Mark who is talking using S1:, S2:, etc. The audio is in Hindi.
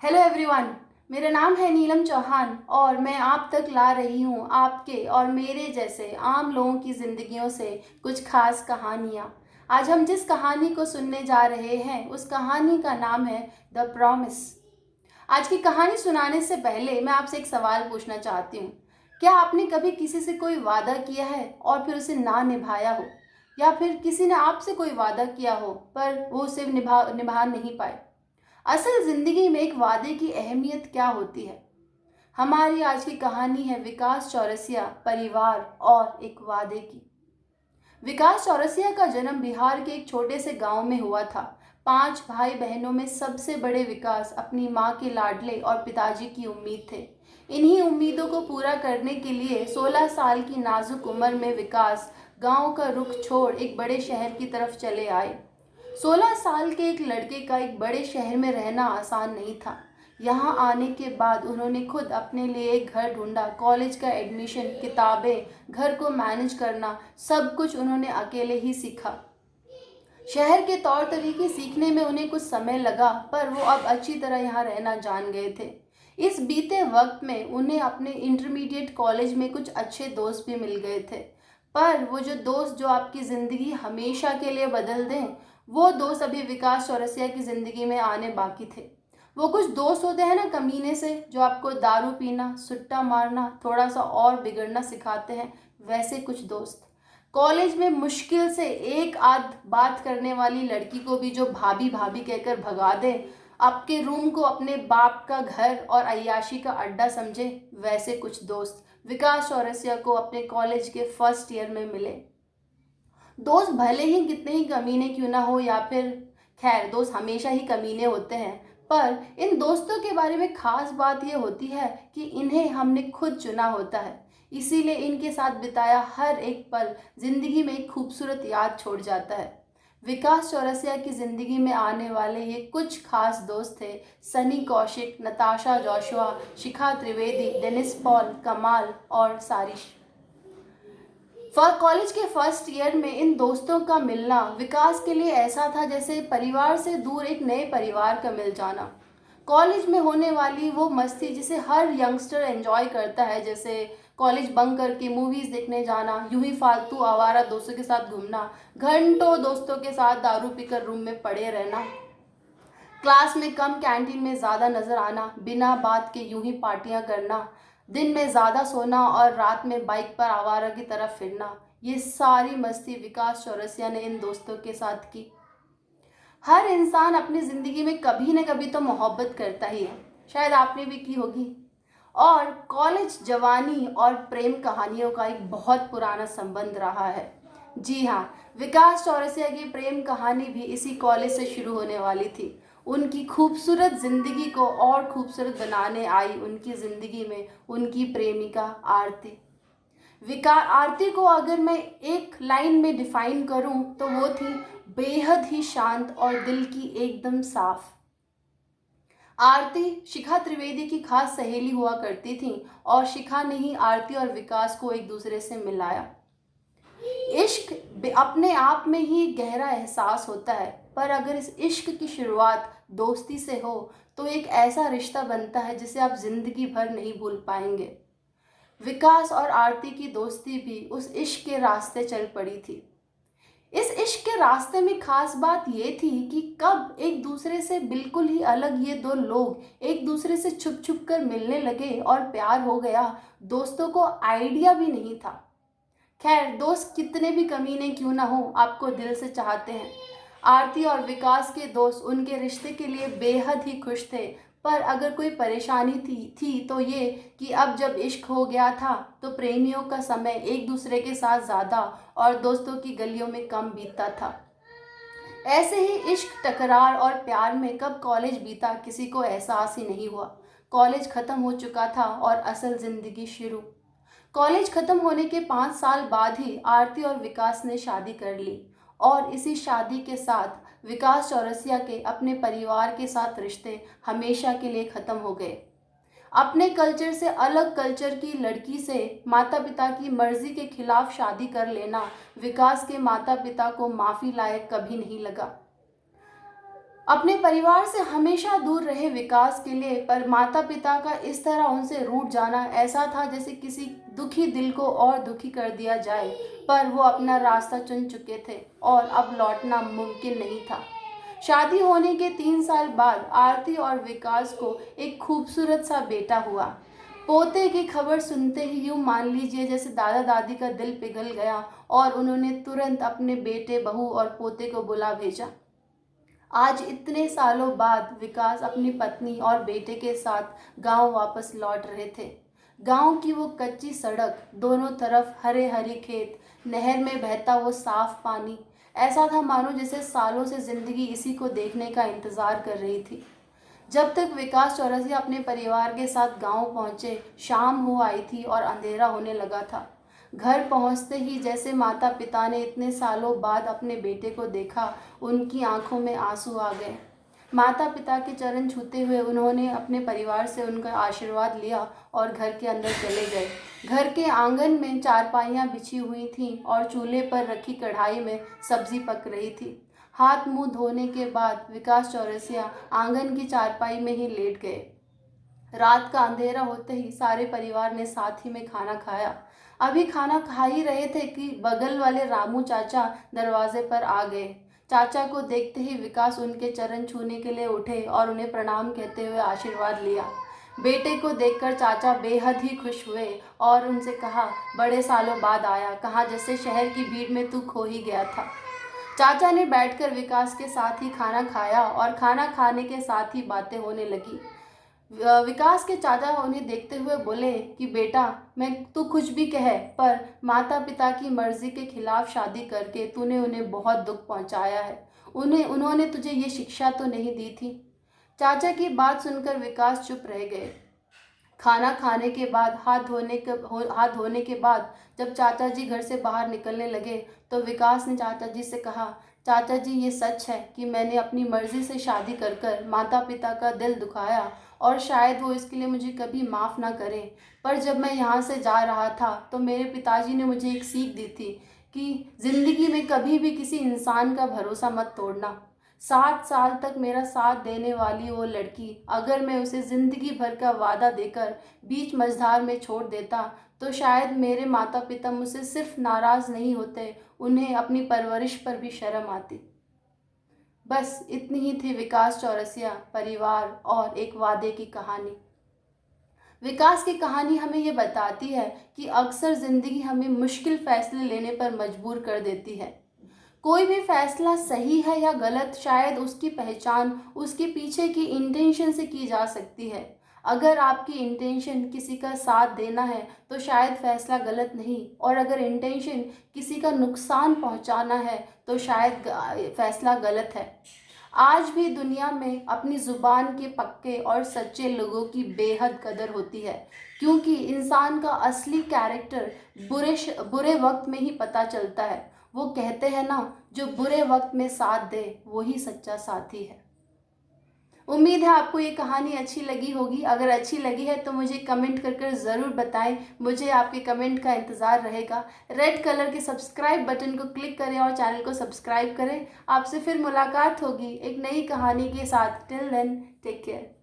S1: Hello everyone. मेरा नाम है नीलम चौहान और मैं आप तक ला रही हूँ आपके और मेरे जैसे आम लोगों की ज़िंदगियों से कुछ खास कहानियाँ। आज हम जिस कहानी को सुनने जा रहे हैं उस कहानी का नाम है द प्रॉमिस। आज की कहानी सुनाने से पहले मैं आपसे एक सवाल पूछना चाहती हूँ। क्या आपने कभी किसी से कोई वादा किया है और फिर उसे ना निभाया हो, या फिर किसी ने आपसे कोई वादा किया हो पर वो उसे निभा निभा नहीं पाए? असल जिंदगी में एक वादे की अहमियत क्या होती है? हमारी आज की कहानी है विकास चौरसिया परिवार और एक वादे की। विकास चौरसिया का जन्म बिहार के एक छोटे से गांव में हुआ था। 5 भाई बहनों में सबसे बड़े विकास अपनी मां के लाडले और पिताजी की उम्मीद थे। इन्हीं उम्मीदों को पूरा करने के लिए 16 साल की नाजुक उम्र में विकास गांव का रुख छोड़ एक बड़े शहर की तरफ चले आए। 16 साल के एक लड़के का एक बड़े शहर में रहना आसान नहीं था। यहाँ आने के बाद उन्होंने खुद अपने लिए एक घर ढूंढा, कॉलेज का एडमिशन, किताबें, घर को मैनेज करना, सब कुछ उन्होंने अकेले ही सीखा। शहर के तौर तरीके सीखने में उन्हें कुछ समय लगा, पर वो अब अच्छी तरह यहाँ रहना जान गए थे। इस बीते वक्त में उन्हें अपने इंटरमीडिएट कॉलेज में कुछ अच्छे दोस्त भी मिल गए थे। पर वो जो दोस्त जो आपकी ज़िंदगी हमेशा के लिए बदल दें, वो दोस्त अभी विकास चौरसिया की ज़िंदगी में आने बाकी थे। वो कुछ दोस्त होते हैं ना कमीने से, जो आपको दारू पीना, सुट्टा मारना, थोड़ा सा और बिगड़ना सिखाते हैं, वैसे कुछ दोस्त। कॉलेज में मुश्किल से एक आध बात करने वाली लड़की को भी जो भाभी भाभी कहकर भगा दे, आपके रूम को अपने बाप का घर और अय्याशी का अड्डा समझे, वैसे कुछ दोस्त विकास चौरसिया को अपने कॉलेज के फर्स्ट ईयर में मिले। दोस्त भले ही कितने ही कमीने क्यों ना हो, या फिर खैर दोस्त हमेशा ही कमीने होते हैं, पर इन दोस्तों के बारे में खास बात यह होती है कि इन्हें हमने खुद चुना होता है। इसीलिए इनके साथ बिताया हर एक पल जिंदगी में एक खूबसूरत याद छोड़ जाता है। विकास चौरसिया की जिंदगी में आने वाले ये कुछ खास दोस्त थे: सनी कौशिक, नताशा जोशुआ, शिखा त्रिवेदी, डेनिस पॉल, कमाल और सारिश। कॉलेज के फर्स्ट ईयर में इन दोस्तों का मिलना विकास के लिए ऐसा था जैसे परिवार से दूर एक नए परिवार का मिल जाना। कॉलेज में होने वाली वो मस्ती जिसे हर यंगस्टर एंजॉय करता है, जैसे कॉलेज बंक करके मूवीज देखने जाना, यूं ही फालतू आवारा दोस्तों के साथ घूमना, घंटों दोस्तों के साथ दारू पीकर रूम में पड़े रहना, क्लास में कम, कैंटीन में ज़्यादा नज़र आना, बिना बात के यूं ही पार्टियां करना, दिन में ज़्यादा सोना और रात में बाइक पर आवारा की तरफ फिरना, ये सारी मस्ती विकास चौरसिया ने इन दोस्तों के साथ की। हर इंसान अपनी ज़िंदगी में कभी न कभी तो मोहब्बत करता ही है, शायद आपने भी की होगी। और कॉलेज जवानी और प्रेम कहानियों का एक बहुत पुराना संबंध रहा है। जी हाँ, विकास चौरसिया की प्रेम कहानी भी इसी कॉलेज से शुरू होने वाली थी। उनकी खूबसूरत जिंदगी को और खूबसूरत बनाने आई उनकी जिंदगी में उनकी प्रेमिका आरती। आरती को अगर मैं एक लाइन में डिफाइन करूं तो वो थी बेहद ही शांत और दिल की एकदम साफ। आरती शिखा त्रिवेदी की खास सहेली हुआ करती थी और शिखा ने ही आरती और विकास को एक दूसरे से मिलाया। इश्क अपने आप में ही गहरा एहसास होता है, पर अगर इस इश्क की शुरुआत दोस्ती से हो तो एक ऐसा रिश्ता बनता है जिसे आप जिंदगी भर नहीं भूल पाएंगे। विकास और आरती की दोस्ती भी उस इश्क के रास्ते चल पड़ी थी। इस इश्क के रास्ते में खास बात ये थी कि कब एक दूसरे से बिल्कुल ही अलग ये दो लोग एक दूसरे से छुप छुप कर मिलने लगे और प्यार हो गया, दोस्तों को आइडिया भी नहीं था। खैर, दोस्त कितने भी कमीने क्यों ना हो, आपको दिल से चाहते हैं। आरती और विकास के दोस्त उनके रिश्ते के लिए बेहद ही खुश थे, पर अगर कोई परेशानी थी तो ये कि अब जब इश्क हो गया था तो प्रेमियों का समय एक दूसरे के साथ ज़्यादा और दोस्तों की गलियों में कम बीतता था। ऐसे ही इश्क, टकरार और प्यार में कब कॉलेज बीता किसी को एहसास ही नहीं हुआ। कॉलेज ख़त्म हो चुका था और असल ज़िंदगी शुरू। कॉलेज खत्म होने के 5 साल बाद ही आरती और विकास ने शादी कर ली, और इसी शादी के साथ विकास चौरसिया के अपने परिवार के साथ रिश्ते हमेशा के लिए ख़त्म हो गए। अपने कल्चर से अलग कल्चर की लड़की से माता पिता की मर्जी के खिलाफ शादी कर लेना विकास के माता पिता को माफ़ी लायक कभी नहीं लगा। अपने परिवार से हमेशा दूर रहे विकास के लिए, पर माता पिता का इस तरह उनसे रूठ जाना ऐसा था जैसे किसी दुखी दिल को और दुखी कर दिया जाए। पर वो अपना रास्ता चुन चुके थे और अब लौटना मुमकिन नहीं था। शादी होने के 3 साल बाद आरती और विकास को एक खूबसूरत सा बेटा हुआ। पोते की खबर सुनते ही यूं मान लीजिए जैसे दादा दादी का दिल पिघल गया और उन्होंने तुरंत अपने बेटे, बहू और पोते को बुला भेजा। आज इतने सालों बाद विकास अपनी पत्नी और बेटे के साथ गांव वापस लौट रहे थे। गांव की वो कच्ची सड़क, दोनों तरफ हरे हरे खेत, नहर में बहता वो साफ पानी, ऐसा था मानो जैसे सालों से जिंदगी इसी को देखने का इंतजार कर रही थी। जब तक विकास चौरसिया अपने परिवार के साथ गांव पहुंचे, शाम हो आई थी और अंधेरा होने लगा था। घर पहुंचते ही जैसे माता पिता ने इतने सालों बाद अपने बेटे को देखा, उनकी आंखों में आंसू आ गए। माता पिता के चरण छूते हुए उन्होंने अपने परिवार से उनका आशीर्वाद लिया और घर के अंदर चले गए। घर के आंगन में चारपाइयाँ बिछी हुई थीं और चूल्हे पर रखी कढ़ाई में सब्जी पक रही थी। हाथ मुंह धोने के बाद विकास चौरसिया आंगन की चारपाई में ही लेट गए। रात का अंधेरा होते ही सारे परिवार ने साथ ही में खाना खाया। अभी खाना खा ही रहे थे कि बगल वाले रामू चाचा दरवाजे पर आ गए। चाचा को देखते ही विकास उनके चरण छूने के लिए उठे और उन्हें प्रणाम कहते हुए आशीर्वाद लिया। बेटे को देखकर चाचा बेहद ही खुश हुए और उनसे कहा, बड़े सालों बाद आया, कहाँ जैसे शहर की भीड़ में तू खो ही गया था। चाचा ने बैठकर विकास के साथ ही खाना खाया और खाना खाने के साथ ही बातें होने लगी। विकास के चाचा उन्हें देखते हुए बोले कि बेटा, मैं तू कुछ भी कहे, पर माता पिता की मर्जी के खिलाफ शादी करके तूने उन्हें बहुत दुख पहुंचाया है। उन्होंने तुझे ये शिक्षा तो नहीं दी थी। चाचा की बात सुनकर विकास चुप रह गए। खाना खाने के बाद हाथ धोने के बाद जब चाचा जी घर से बाहर निकलने लगे तो विकास ने चाचा जी से कहा, चाचा जी, ये सच है कि मैंने अपनी मर्जी से शादी कर कर माता पिता का दिल दुखाया और शायद वो इसके लिए मुझे कभी माफ़ ना करें। पर जब मैं यहाँ से जा रहा था तो मेरे पिताजी ने मुझे एक सीख दी थी कि ज़िंदगी में कभी भी किसी इंसान का भरोसा मत तोड़ना। 7 साल तक मेरा साथ देने वाली वो लड़की, अगर मैं उसे ज़िंदगी भर का वादा देकर बीच मझधार में छोड़ देता तो शायद मेरे माता पिता मुझसे सिर्फ नाराज़ नहीं होते, उन्हें अपनी परवरिश पर भी शर्म आती। बस इतनी ही थी विकास चौरसिया, परिवार और एक वादे की कहानी। विकास की कहानी हमें ये बताती है कि अक्सर ज़िंदगी हमें मुश्किल फ़ैसले लेने पर मजबूर कर देती है। कोई भी फैसला सही है या गलत, शायद उसकी पहचान उसके पीछे की इंटेंशन से की जा सकती है। अगर आपकी इंटेंशन किसी का साथ देना है तो शायद फैसला गलत नहीं, और अगर इंटेंशन किसी का नुकसान पहुंचाना है तो शायद फैसला गलत है। आज भी दुनिया में अपनी ज़ुबान के पक्के और सच्चे लोगों की बेहद कदर होती है, क्योंकि इंसान का असली कैरेक्टर बुरे वक्त में ही पता चलता है। वो कहते हैं ना, जो बुरे वक्त में साथ दे वही सच्चा साथी है। उम्मीद है आपको ये कहानी अच्छी लगी होगी। अगर अच्छी लगी है तो मुझे कमेंट कर कर ज़रूर बताएं। मुझे आपके कमेंट का इंतज़ार रहेगा। रेड कलर के सब्सक्राइब बटन को क्लिक करें और चैनल को सब्सक्राइब करें। आपसे फिर मुलाकात होगी एक नई कहानी के साथ। Till then, take care.